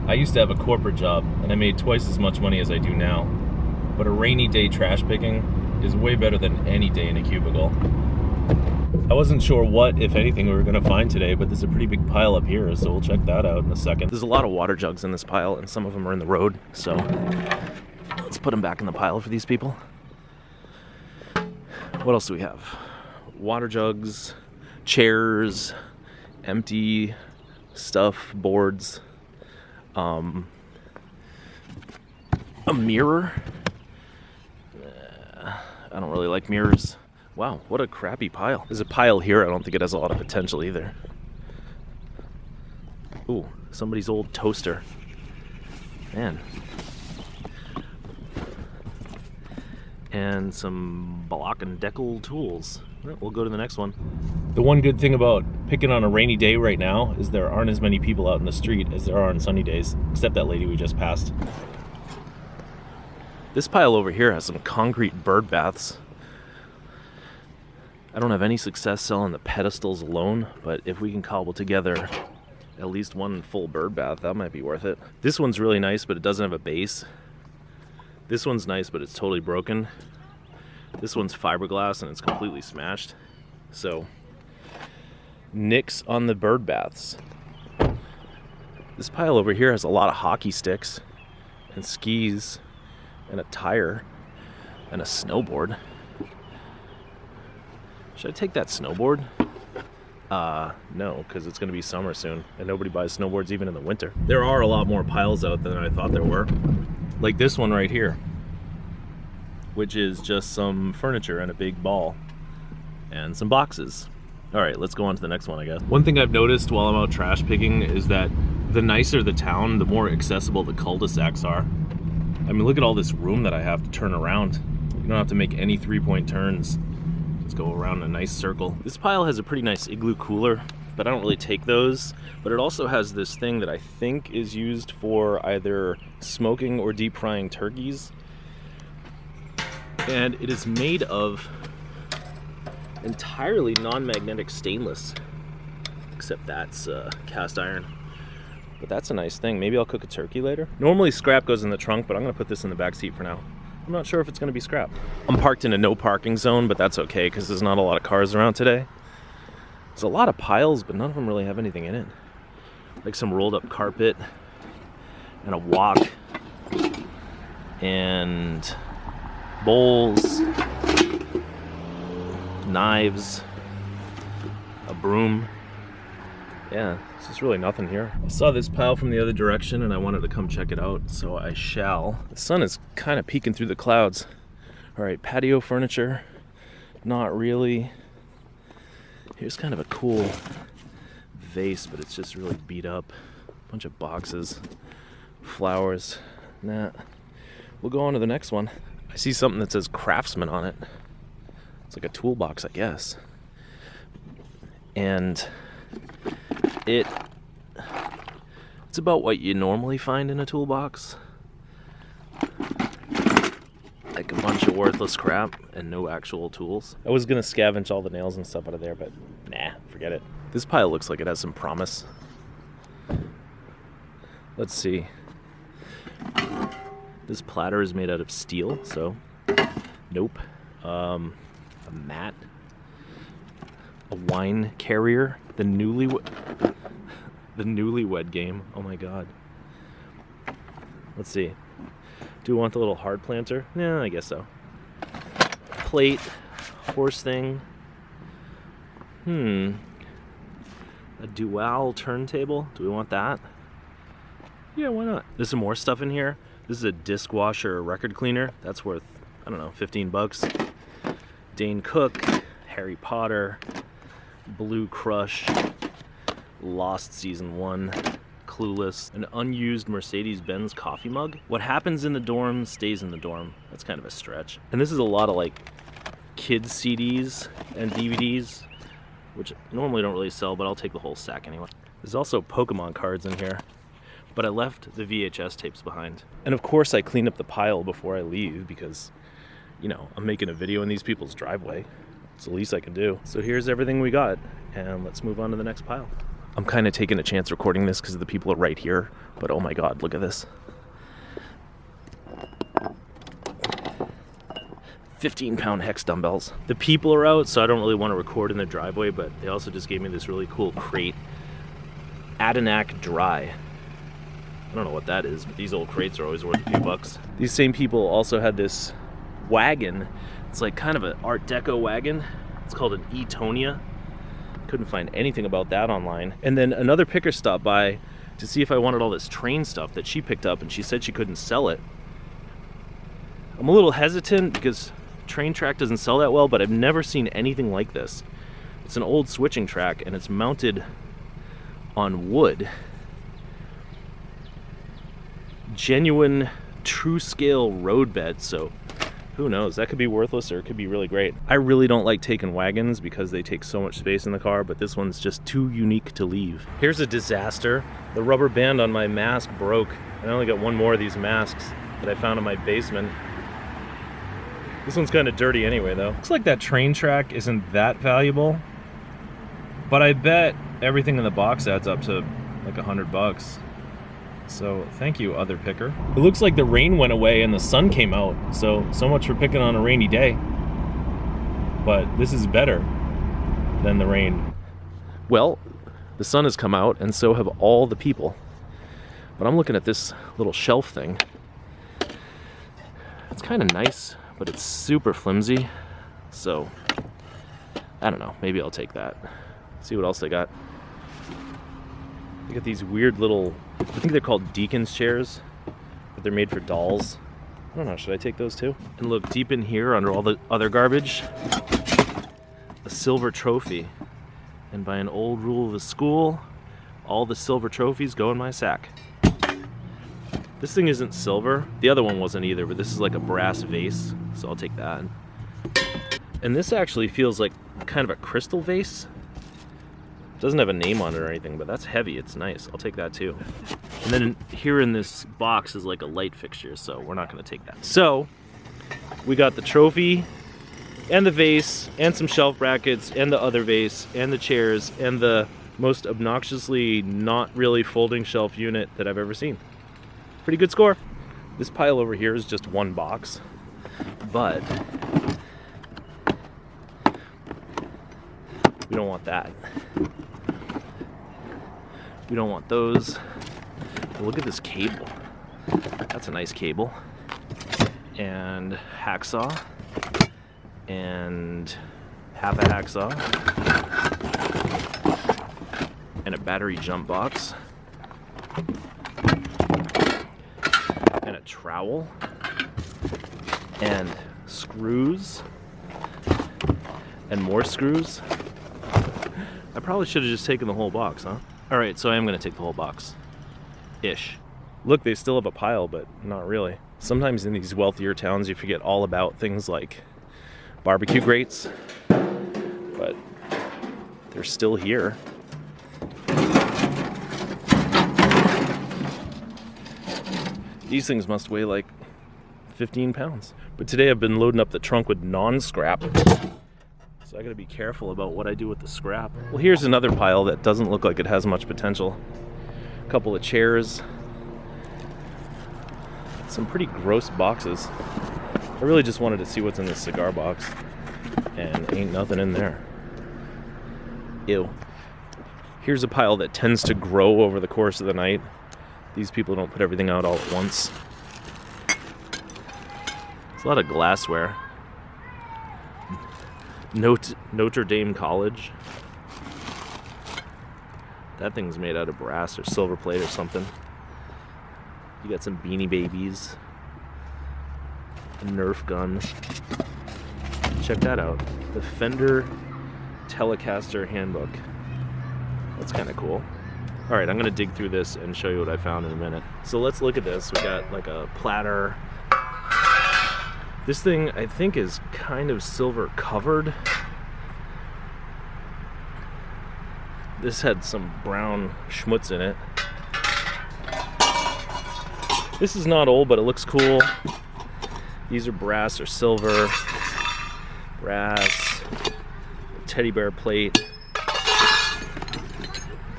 I used to have a corporate job, and I made twice as much money as I do now. But a rainy day trash picking is way better than any day in a cubicle. I wasn't sure what, if anything, we were going to find today, but there's a pretty big pile up here, so we'll check that out in a second. There's a lot of water jugs in this pile, and some of them are in the road, so let's put them back in the pile for these people. What else do we have? Water jugs, chairs, empty stuff, boards, a mirror. I don't really like mirrors. Wow, what a crappy pile. There's a pile here, I don't think it has a lot of potential either. Ooh, somebody's old toaster. Man. And some Block & Deckle tools. Well, we'll go to the next one. The one good thing about picking on a rainy day right now is there aren't as many people out in the street as there are on sunny days, except that lady we just passed. This pile over here has some concrete bird baths. I don't have any success selling the pedestals alone, but if we can cobble together at least one full bird bath, that might be worth it. This one's really nice, but it doesn't have a base. This one's nice, but it's totally broken. This one's fiberglass and it's completely smashed. So, nix on the bird baths. This pile over here has a lot of hockey sticks and skis and a tire and a snowboard. Should I take that snowboard? No, because it's going to be summer soon and nobody buys snowboards even in the winter. There are a lot more piles out than I thought there were. Like this one right here, which is just some furniture and a big ball and some boxes. All right, let's go on to the next one, I guess. One thing I've noticed while I'm out trash picking is that the nicer the town, the more accessible the cul-de-sacs are. I mean, look at all this room that I have to turn around. You don't have to make any three-point turns. Just go around a nice circle. This pile has a pretty nice igloo cooler, but I don't really take those. But it also has this thing that I think is used for either smoking or deep frying turkeys. And it is made of entirely non-magnetic stainless, except that's cast iron. But that's a nice thing. Maybe I'll cook a turkey later. Normally scrap goes in the trunk, but I'm gonna put this in the back seat for now. I'm not sure if it's gonna be scrap. I'm parked in a no parking zone, but that's okay because there's not a lot of cars around today. There's a lot of piles, but none of them really have anything in it. Like some rolled up carpet and a wok and bowls, knives, a broom. Yeah, there's just really nothing here. I saw this pile from the other direction and I wanted to come check it out, so I shall. The sun is kind of peeking through the clouds. All right, patio furniture, not really. Here's kind of a cool vase, but it's just really beat up. Bunch of boxes, flowers, nah. We'll go on to the next one. I see something that says Craftsman on it. It's like a toolbox, I guess. And it's about what you normally find in a toolbox. Like a bunch of worthless crap and no actual tools. I was gonna scavenge all the nails and stuff out of there, but nah, forget it. This pile looks like it has some promise. Let's see. This platter is made out of steel, so nope. A mat. A wine carrier. The newlywed game. Oh my god. Let's see. Do we want the little hard planter? Yeah, I guess so. Plate. Horse thing. A dual turntable. Do we want that? Yeah, why not? There's some more stuff in here. This is a disc washer record cleaner. That's worth, I don't know, 15 bucks. Dane Cook. Harry Potter. Blue Crush. Lost Season 1. Clueless. An unused Mercedes-Benz coffee mug. What happens in the dorm stays in the dorm. That's kind of a stretch. And this is a lot of like kids CDs and DVDs, which normally don't really sell, but I'll take the whole stack anyway. There's also Pokemon cards in here, but I left the VHS tapes behind. And of course I cleaned up the pile before I leave because, you know, I'm making a video in these people's driveway. It's the least I can do. So here's everything we got, and let's move on to the next pile. I'm kind of taking a chance recording this because the people are right here, but oh my god, look at this. 15-pound hex dumbbells. The people are out, so I don't really want to record in the driveway, but they also just gave me this really cool crate. Adanac Dry. I don't know what that is, but these old crates are always worth a few bucks. These same people also had this wagon. It's like kind of an Art Deco wagon. It's called an Etonia. Couldn't find anything about that online. And then another picker stopped by to see if I wanted all this train stuff that she picked up, and she said she couldn't sell it. I'm a little hesitant because Train Track doesn't sell that well, but I've never seen anything like this. It's an old switching track and it's mounted on wood. Genuine true scale road bed, so who knows, that could be worthless or it could be really great. I really don't like taking wagons because they take so much space in the car, but this one's just too unique to leave. Here's a disaster. The rubber band on my mask broke. I only got one more of these masks that I found in my basement. This one's kind of dirty anyway though. Looks like that Train Track isn't that valuable, but I bet everything in the box adds up to like $100. So thank you, other picker. It looks like the rain went away and the sun came out, so much for picking on a rainy day. But this is better than the rain. Well, the sun has come out and so have all the people. But I'm looking at this little shelf thing. It's kind of nice, but it's super flimsy. So I don't know, maybe I'll take that. See what else they got. They got these weird little, I think they're called Deacon's chairs, but they're made for dolls. I don't know, should I take those too? And look, deep in here under all the other garbage, a silver trophy. And by an old rule of the school, all the silver trophies go in my sack. This thing isn't silver. The other one wasn't either, but this is like a brass vase, so I'll take that. And this actually feels like kind of a crystal vase. Doesn't have a name on it or anything, but that's heavy. It's nice. I'll take that too. And then here in this box is like a light fixture, so we're not going to take that. So we got the trophy and the vase and some shelf brackets and the other vase and the chairs and the most obnoxiously not really folding shelf unit that I've ever seen. Pretty good score. This pile over here is just one box, but we don't want that. We don't want those. But look at this cable. That's a nice cable. And hacksaw. And half a hacksaw. And a battery jump box. And a trowel. And screws. And more screws. I probably should have just taken the whole box, huh? Alright, so I am going to take the whole box. Ish. Look, they still have a pile, but not really. Sometimes in these wealthier towns you forget all about things like barbecue grates, but they're still here. These things must weigh like 15 pounds. But today I've been loading up the trunk with non-scrap. So I gotta be careful about what I do with the scrap. Well, here's another pile that doesn't look like it has much potential. A couple of chairs. Some pretty gross boxes. I really just wanted to see what's in this cigar box. And ain't nothing in there. Ew. Here's a pile that tends to grow over the course of the night. These people don't put everything out all at once. There's a lot of glassware. Notre Dame College. That thing's made out of brass or silver plate or something. You got some Beanie Babies. A Nerf gun. Check that out. The Fender Telecaster Handbook. That's kind of cool. Alright, I'm going to dig through this and show you what I found in a minute. So let's look at this. We got like a platter. This thing, I think, is kind of silver covered. This had some brown schmutz in it. This is not old, but it looks cool. These are brass or silver. Brass. Teddy bear plate.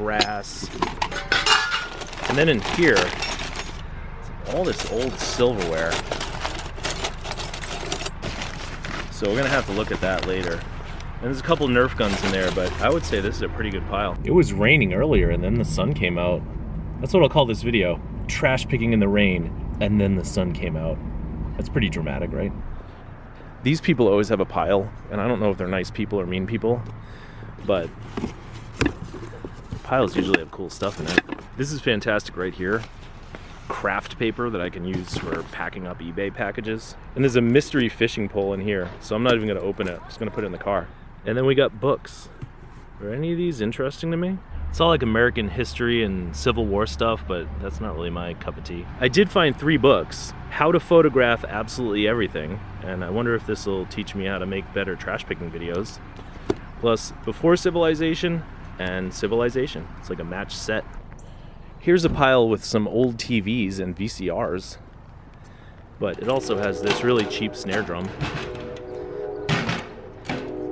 brass. And then in here, all this old silverware. So we're gonna have to look at that later. And there's a couple Nerf guns in there, but I would say this is a pretty good pile. It was raining earlier and then the sun came out. That's what I'll call this video. Trash picking in the rain and then the sun came out. That's pretty dramatic, right? These people always have a pile, and I don't know if they're nice people or mean people, but piles usually have cool stuff in it. This is fantastic right here. Craft paper that I can use for packing up eBay packages. And there's a mystery fishing pole in here, so I'm not even gonna open it. I'm just gonna put it in the car. And then we got books. Are any of these interesting to me? It's all like American history and Civil War stuff, but that's not really my cup of tea. I did find 3 books. How to photograph absolutely everything. And I wonder if this will teach me how to make better trash picking videos. Plus, Before Civilization and Civilization. It's like a match set. Here's a pile with some old TVs and VCRs. But it also has this really cheap snare drum.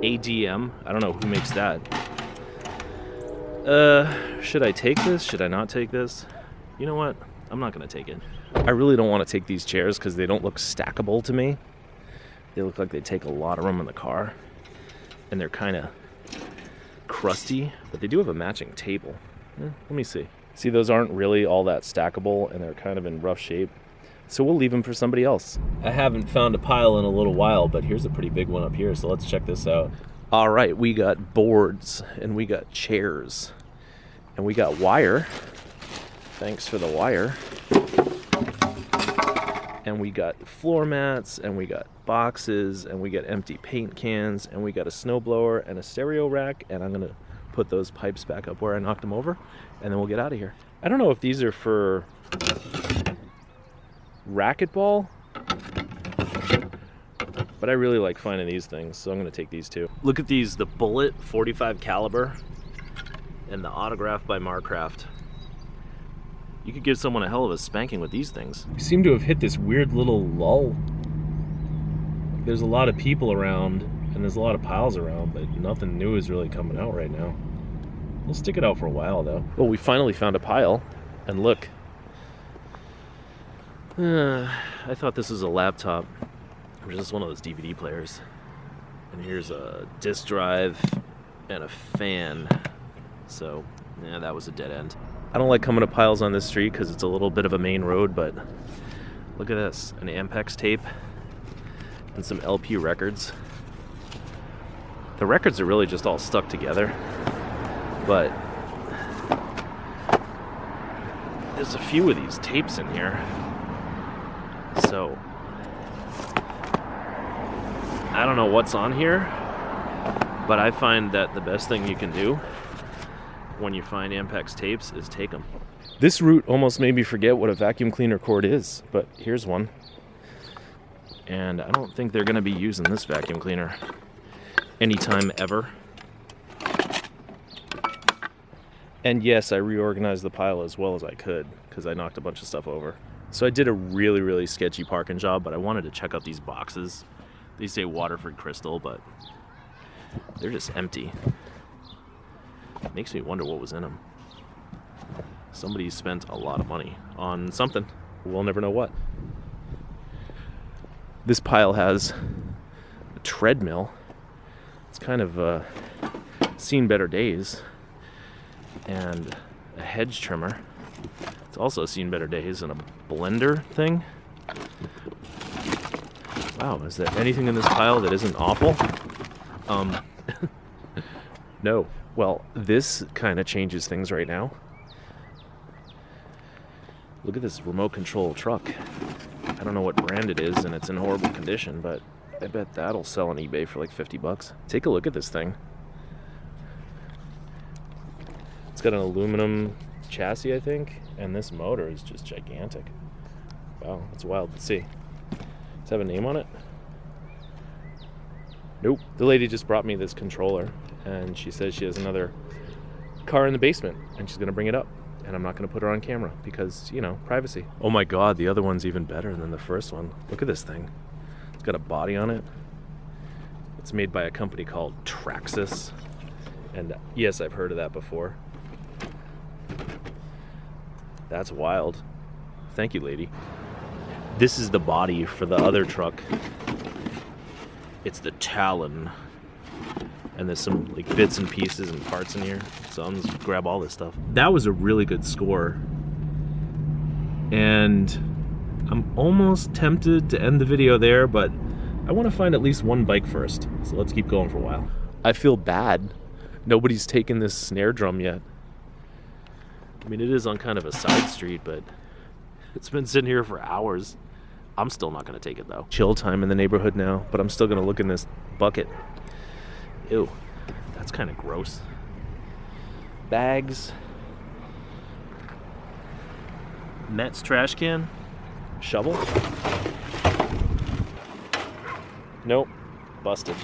ADM, I don't know who makes that. Should I take this? Should I not take this? You know what? I'm not gonna take it. I really don't want to take these chairs because they don't look stackable to me. They look like they take a lot of room in the car. And they're kind of crusty, but they do have a matching table. Let me see. See, those aren't really all that stackable and they're kind of in rough shape. So we'll leave them for somebody else. I haven't found a pile in a little while, but here's a pretty big one up here, so let's check this out. All right, we got boards and we got chairs and we got wire. Thanks for the wire. And we got floor mats and we got boxes and we got empty paint cans and we got a snowblower and a stereo rack, and I'm gonna put those pipes back up where I knocked them over and then we'll get out of here. I don't know if these are for racquetball, but I really like finding these things, so I'm gonna take these too. Look at these, the Bullet 45 caliber and the Autograph by Marcraft. You could give someone a hell of a spanking with these things. We seem to have hit this weird little lull. There's a lot of people around and there's a lot of piles around, but nothing new is really coming out right now. We'll stick it out for a while though. Well, we finally found a pile, and look. I thought this was a laptop, or just one of those DVD players. And here's a disk drive and a fan. So, yeah, that was a dead end. I don't like coming to piles on this street because it's a little bit of a main road, but look at this, an Ampex tape and some LP records. The records are really just all stuck together, but there's a few of these tapes in here. So, I don't know what's on here, but I find that the best thing you can do when you find Ampex tapes is take them. This route almost made me forget what a vacuum cleaner cord is, but here's one. And I don't think they're gonna be using this vacuum cleaner anytime ever. And yes, I reorganized the pile as well as I could because I knocked a bunch of stuff over. So I did a really, really sketchy parking job, but I wanted to check out these boxes. They say Waterford Crystal, but they're just empty. Makes me wonder what was in them. Somebody spent a lot of money on something. We'll never know what. This pile has a treadmill. It's kind of seen better days. And a hedge trimmer. It's also seen better days. And a blender thing. Wow, is there anything in this pile that isn't awful? No. Well, this kind of changes things right now. Look at this remote control truck. I don't know what brand it is and it's in horrible condition, but I bet that'll sell on eBay for like 50 bucks. Take a look at this thing. It's got an aluminum chassis, I think, and this motor is just gigantic. Wow, that's wild to see. Does it have a name on it? Nope. The lady just brought me this controller and she says she has another car in the basement and she's gonna bring it up, and I'm not gonna put her on camera because, you know, privacy. Oh my god, the other one's even better than the first one. Look at this thing. It's got a body on it. It's made by a company called Traxxas, and yes, I've heard of that before. That's wild. Thank you, lady. This is the body for the other truck. It's the Talon. And there's some like bits and pieces and parts in here. So I'm just grab all this stuff. That was a really good score. And I'm almost tempted to end the video there, but I want to find at least one bike first. So let's keep going for a while. I feel bad. Nobody's taken this snare drum yet. I mean, it is on kind of a side street, but it's been sitting here for hours. I'm still not going to take it though. Chill time in the neighborhood now, but I'm still going to look in this bucket. Ew, that's kind of gross. Bags. Mets trash can. Shovel. Nope, busted.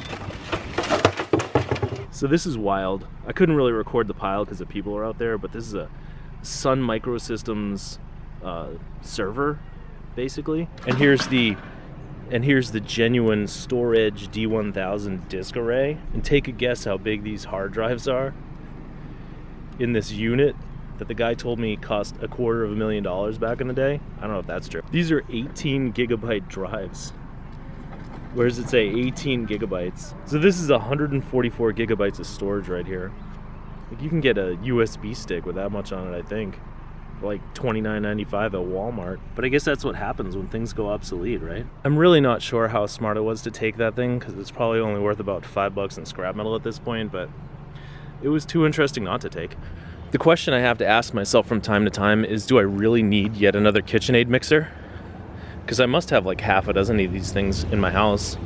So this is wild. I couldn't really record the pile because the people are out there, but this is a Sun Microsystems server, basically. And here's the genuine StoreEdge D1000 disk array. And take a guess how big these hard drives are in this unit that the guy told me cost $250,000 back in the day. I don't know if that's true. These are 18 gigabyte drives. Where does it say 18 gigabytes? So this is 144 gigabytes of storage right here. Like you can get a USB stick with that much on it, I think, for like $29.95 at Walmart. But I guess that's what happens when things go obsolete, right? I'm really not sure how smart it was to take that thing, because it's probably only worth about $5 in scrap metal at this point, but it was too interesting not to take. The question I have to ask myself from time to time is, do I really need yet another KitchenAid mixer? Because I must have like half a dozen of these things in my house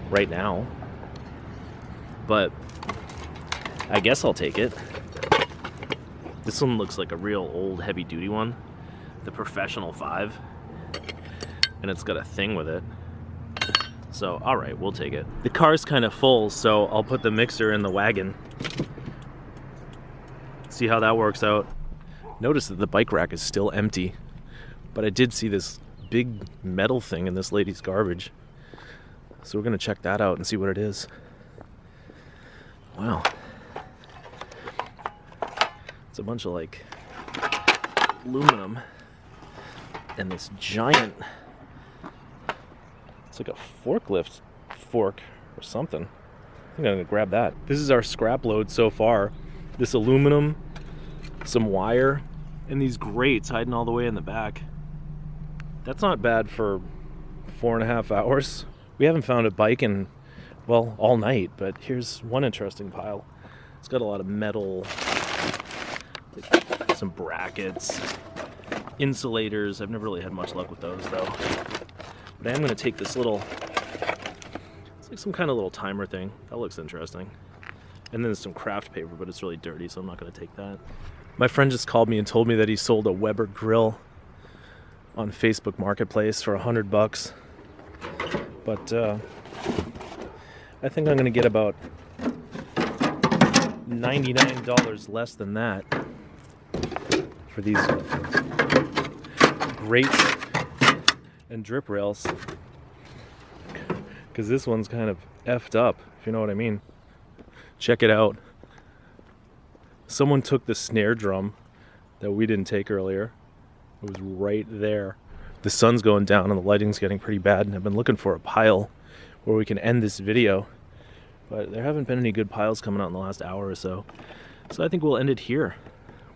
right now. But I guess I'll take it. This one looks like a real old heavy duty one. The Professional 5. And it's got a thing with it. So, alright, we'll take it. The car's kind of full, so I'll put the mixer in the wagon. See how that works out. Notice that the bike rack is still empty. But I did see this big metal thing in this lady's garbage. So we're gonna check that out and see what it is. Wow. It's a bunch of like aluminum and this giant, it's like a forklift fork or something. I think I'm gonna grab that. This is our scrap load so far. This aluminum, some wire, and these grates hiding all the way in the back. That's not bad for 4.5 hours. We haven't found a bike in, well, all night, but here's one interesting pile. It's got a lot of metal, like some brackets, insulators. I've never really had much luck with those though. But I am gonna take this little, it's like some kind of little timer thing. That looks interesting. And then there's some craft paper, but it's really dirty, so I'm not gonna take that. My friend just called me and told me that he sold a Weber grill on Facebook Marketplace for $100. But I think I'm gonna get about $99 less than that for these grates and drip rails, because this one's kind of effed up, if you know what I mean. Check it out. Someone took the snare drum that we didn't take earlier. It was right there. The sun's going down and the lighting's getting pretty bad, and I've been looking for a pile where we can end this video, but there haven't been any good piles coming out in the last hour or so. So I think we'll end it here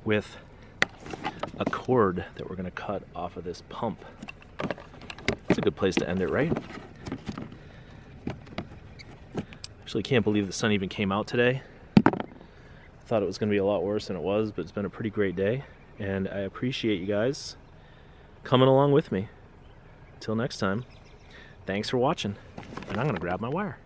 with a cord that we're gonna cut off of this pump. It's a good place to end it, right? Actually can't believe the sun even came out today. Thought it was gonna be a lot worse than it was, but it's been a pretty great day, and I appreciate you guys coming along with me. Till next time, thanks for watching, and I'm gonna grab my wire.